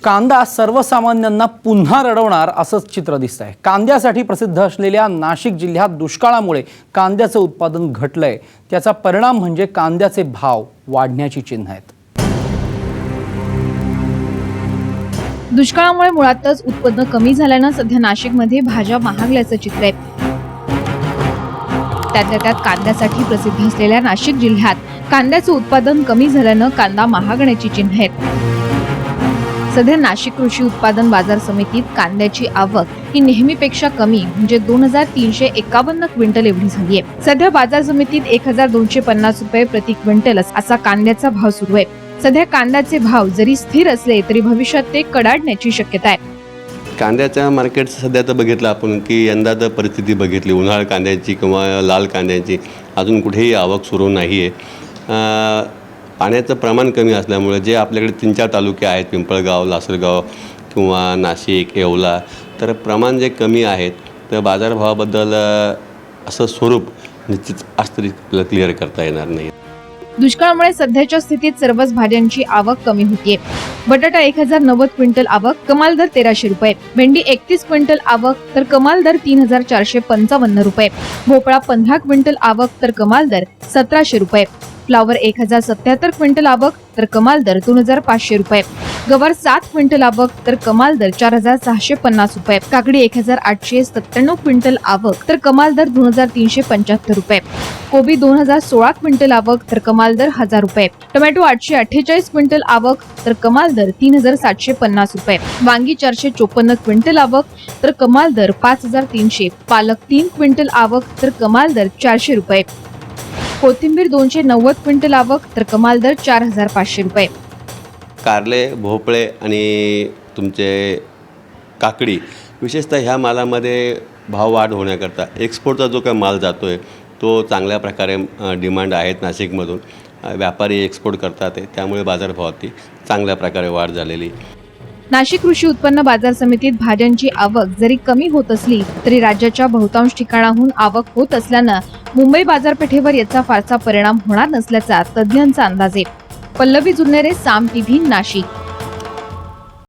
कांदा सर्वसामान्यांना पुन्हा रडवणार असंच चित्र दिसतंय। कांद्यासाठी प्रसिद्ध असलेल्या नाशिक जिल्ह्यात दुष्काळामुळे कांद्याचं उत्पादन घटलंय। त्याचा परिणाम म्हणजे कांद्याचे भाव वाढण्याची चिन्ह आहेत। दुष्काळामुळे मुळातच उत्पन्न कमी झाल्यानं सध्या नाशिकमध्ये भाज्या महागल्याचं चित्र आहे। त्यातल्या त्यात कांद्यासाठी प्रसिद्ध असलेल्या नाशिक जिल्ह्यात कांद्याचं उत्पादन कमी झाल्यानं कांदा महागण्याची चिन्ह आहेत। सध्या नाशिक कृषी उत्पादन बाजार समितीत कांद्याची आवक ही नेहमीपेक्षा कमी म्हणजे 2351 क्विंटल एवढी झाली आहे। सध्या बाजार समितीत 1250 रुपये प्रति क्विंटल असा कांद्याचा भाव सुरू आहे। सध्या कांद्याचे भाव जरी स्थिर असले तरी भविष्यात ते कडाडण्याची शक्यता आहे। कांद्याच्या मार्केट सध्या तर बघितलं आपण की यंदा तर परिस्थिती बघितली उन्हाळ कांद्याची किंवा लाल कांद्याची अजून कुठेही आवक सुरू नाही आहे। पाण्याचं प्रमाण कमी असल्यामुळे जे आपल्याकडे 3-4 तालुके आहेत पिंपळगाव, लासलगाव किंवा नाशिक, येवला तर प्रमाण जे कमी आहेत तर बाजारभावाबद्दल असं स्वरूप निश्चित आज तरी क्लिअर करता येणार नाही। दुष्काळामुळे सध्याच्या स्थितीत सर्वच भाज्यांची आवक कमी होतीये। बटाटा 1090 क्विंटल आवक, कमाल दर 1300 रुपये, भेंडी 31 क्विंटल आवक तर कमाल दर 3455 रुपये, भोपळा 15 क्विंटल आवक तर कमाल दर 1700 रुपये, फ्लावर 1077 क्विंटल आवक तर कमाल दर 2500 रुपये, गवार 7 क्विंटल आवक तर कमाल दर 4650 रुपये, काकडी 1897 क्विंटल आवक तर कमाल दर 2375 रुपये, कोबी 2016 क्विंटल आवक तर कमाल दर 1000 रुपये, टोमॅटो 848 क्विंटल आवक तर कमाल दर 3750 रुपये, वांगी 454 क्विंटल आवक तर कमाल दर 5300, पालक 3 क्विंटल आवक तर कमाल दर 400 रुपये, कोथिंबीर 290 क्विंटल आवक तर कमाल दर 4500 रुपये। कारले, भोपळे आणि तुमचे काकडी विशेषतः ह्या मालामध्ये भाव वाढ होण्याकरता एक्सपोर्टचा जो काही माल जातो आहे तो चांगल्या प्रकारे डिमांड आहेत नाशिकमधून, व्यापारी एक्सपोर्ट करतात आहे, त्यामुळे बाजारभावाती चांगल्या प्रकारे वाढ झालेली। नाशिक कृषी उत्पन्न बाजार समितीत भाज्यांची आवक जरी कमी होत असली तरी राज्याच्या बहुतांश ठिकाणाहून आवक होत असल्यानं मुंबई बाजारपेठेवर याचा फारसा परिणाम होणार नसल्याचा तज्ज्ञांचा अंदाज आहे। पल्लवी जुन्नेरे, साम टीव्ही, नाशिक।